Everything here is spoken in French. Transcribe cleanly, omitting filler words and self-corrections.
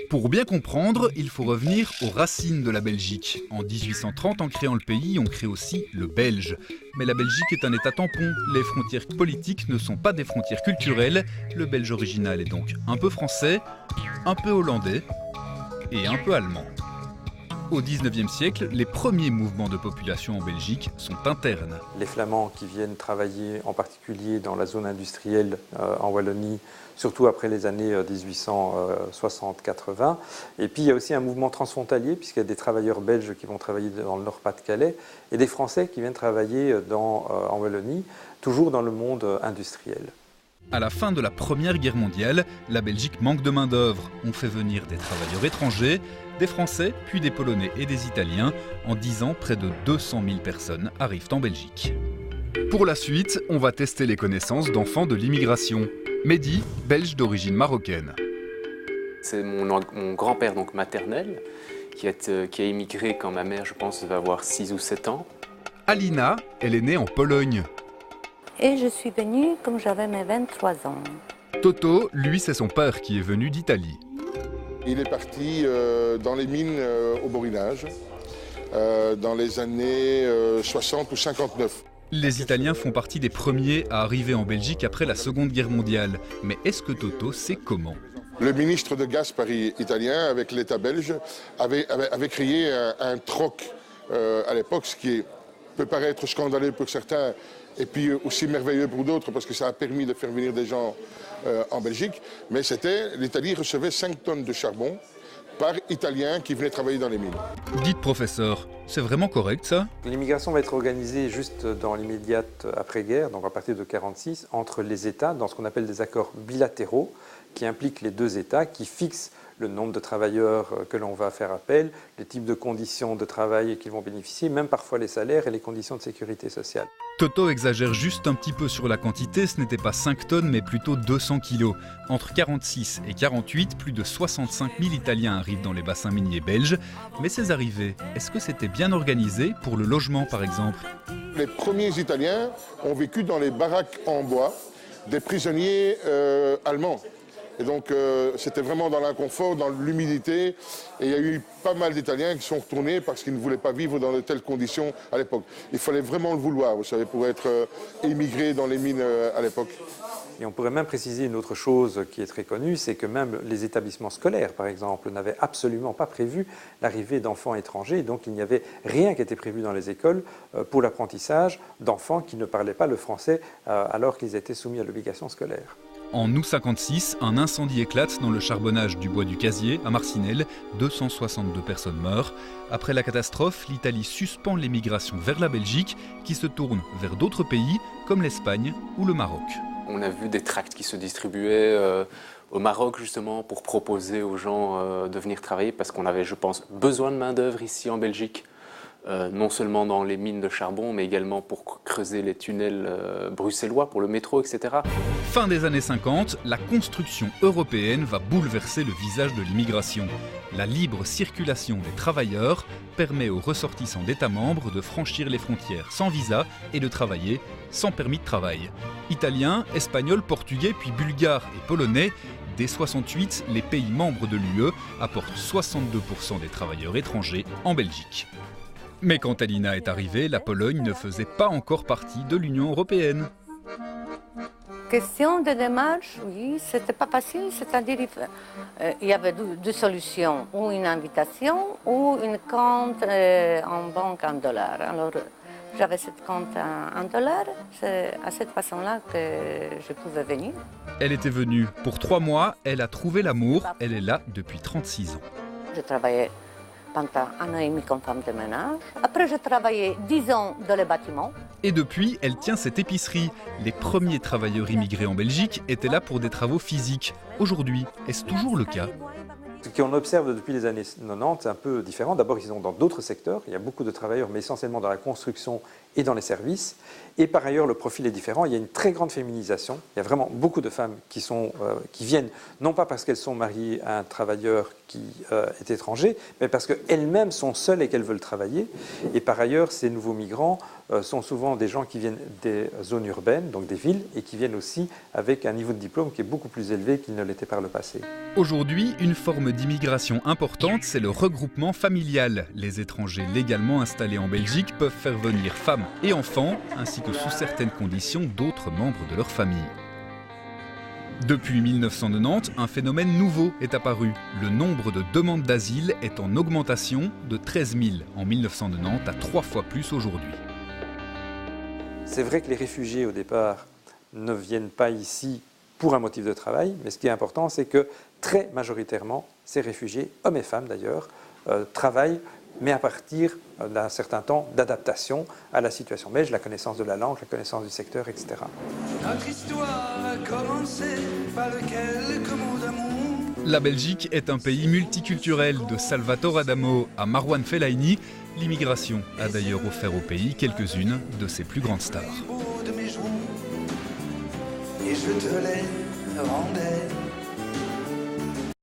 Pour bien comprendre, il faut revenir aux racines de la Belgique. En 1830, en créant le pays, on crée aussi le belge. Mais la Belgique est un état tampon. Les frontières politiques ne sont pas des frontières culturelles. Le belge original est donc un peu français, un peu hollandais et un peu allemand. Au XIXe siècle, les premiers mouvements de population en Belgique sont internes. Les Flamands qui viennent travailler en particulier dans la zone industrielle en Wallonie, surtout après les années 1860-80. Et puis il y a aussi un mouvement transfrontalier, puisqu'il y a des travailleurs belges qui vont travailler dans le Nord-Pas-de-Calais et des Français qui viennent travailler en Wallonie, toujours dans le monde industriel. À la fin de la Première Guerre mondiale, la Belgique manque de main-d'œuvre. On fait venir des travailleurs étrangers, des Français, puis des Polonais et des Italiens. En 10 ans, près de 200 000 personnes arrivent en Belgique. Pour la suite, on va tester les connaissances d'enfants de l'immigration. Mehdi, belge d'origine marocaine. C'est mon grand-père, donc maternel, qui a immigré quand ma mère, je pense, va avoir 6 ou 7 ans. Alina, elle est née en Pologne. Et je suis venue comme j'avais mes 23 ans. Toto, lui, c'est son père qui est venu d'Italie. Il est parti dans les mines au Borinage, dans les années 60 ou 59. Les Italiens font partie des premiers à arriver en Belgique après la Seconde Guerre mondiale. Mais est-ce que Toto sait comment ? Le ministre de Gaspari italien, avec l'État belge, avait créé un troc à l'époque, ce qui peut paraître scandaleux pour certains, et puis aussi merveilleux pour d'autres, parce que ça a permis de faire venir des gens en Belgique. Mais l'Italie recevait 5 tonnes de charbon par Italiens qui venaient travailler dans les mines. Dites professeur, c'est vraiment correct ça ? L'immigration va être organisée juste dans l'immédiate après-guerre, donc à partir de 1946, entre les États, dans ce qu'on appelle des accords bilatéraux, qui impliquent les deux États, qui fixent le nombre de travailleurs que l'on va faire appel, les types de conditions de travail qu'ils vont bénéficier, même parfois les salaires et les conditions de sécurité sociale. Toto exagère juste un petit peu sur la quantité, ce n'était pas 5 tonnes mais plutôt 200 kilos. Entre 1946 et 1948, plus de 65 000 Italiens arrivent dans les bassins miniers belges. Mais ces arrivées, est-ce que c'était bien organisé pour le logement par exemple ? Les premiers Italiens ont vécu dans les baraques en bois des prisonniers allemands. Et donc c'était vraiment dans l'inconfort, dans l'humidité. Et il y a eu pas mal d'Italiens qui sont retournés parce qu'ils ne voulaient pas vivre dans de telles conditions à l'époque. Il fallait vraiment le vouloir, vous savez, pour être émigré dans les mines à l'époque. Et on pourrait même préciser une autre chose qui est très connue, c'est que même les établissements scolaires, par exemple, n'avaient absolument pas prévu l'arrivée d'enfants étrangers. Donc il n'y avait rien qui était prévu dans les écoles pour l'apprentissage d'enfants qui ne parlaient pas le français alors qu'ils étaient soumis à l'obligation scolaire. En août 1956, un incendie éclate dans le charbonnage du bois du Casier, à Marcinelle. 262 personnes meurent. Après la catastrophe, l'Italie suspend l'émigration vers la Belgique, qui se tourne vers d'autres pays, comme l'Espagne ou le Maroc. On a vu des tracts qui se distribuaient au Maroc, justement, pour proposer aux gens de venir travailler, parce qu'on avait, je pense, besoin de main-d'œuvre ici en Belgique. Non seulement dans les mines de charbon, mais également pour creuser les tunnels bruxellois, pour le métro, etc. Fin des années 50, la construction européenne va bouleverser le visage de l'immigration. La libre circulation des travailleurs permet aux ressortissants d'États membres de franchir les frontières sans visa et de travailler sans permis de travail. Italiens, Espagnols, Portugais, puis Bulgares et Polonais, dès 1968, les pays membres de l'UE apportent 62% des travailleurs étrangers en Belgique. Mais quand Alina est arrivée, la Pologne ne faisait pas encore partie de l'Union européenne. Question de démarche, oui, c'était pas facile, c'est-à-dire il y avait deux solutions, ou une invitation ou une compte en banque en dollars. Alors j'avais cette compte en dollars, c'est à cette façon-là que je pouvais venir. Elle était venue pour 3 mois, elle a trouvé l'amour, elle est là depuis 36 ans. Je travaillais pendant 1 an et demi comme femme de ménage. Après, je travaillais 10 ans dans les bâtiments. Et depuis, elle tient cette épicerie. Les premiers travailleurs immigrés en Belgique étaient là pour des travaux physiques. Aujourd'hui, est-ce toujours le cas ? Ce qu'on observe depuis les années 90, c'est un peu différent. D'abord, ils sont dans d'autres secteurs. Il y a beaucoup de travailleurs, mais essentiellement dans la construction et dans les services. Et par ailleurs, le profil est différent. Il y a une très grande féminisation. Il y a vraiment beaucoup de femmes qui viennent, non pas parce qu'elles sont mariées à un travailleur qui est étranger, mais parce qu'elles-mêmes sont seules et qu'elles veulent travailler. Et par ailleurs, ces nouveaux migrants sont souvent des gens qui viennent des zones urbaines, donc des villes, et qui viennent aussi avec un niveau de diplôme qui est beaucoup plus élevé qu'il ne l'était par le passé. Aujourd'hui, une forme d'immigration importante, c'est le regroupement familial. Les étrangers légalement installés en Belgique peuvent faire venir femmes et enfants, ainsi que sous certaines conditions d'autres membres de leur famille. Depuis 1990, un phénomène nouveau est apparu. Le nombre de demandes d'asile est en augmentation de 13 000 en 1990 à 3 fois plus aujourd'hui. C'est vrai que les réfugiés, au départ, ne viennent pas ici pour un motif de travail, mais ce qui est important, c'est que très majoritairement, ces réfugiés, hommes et femmes d'ailleurs, travaillent, mais à partir d'un certain temps d'adaptation à la situation belge, la connaissance de la langue, la connaissance du secteur, etc. Notre histoire a commencé par quelques mots d'amour. La Belgique est un pays multiculturel. De Salvatore Adamo à Marwan Fellaini, l'immigration a d'ailleurs offert au pays quelques-unes de ses plus grandes stars. Et je te les rendais.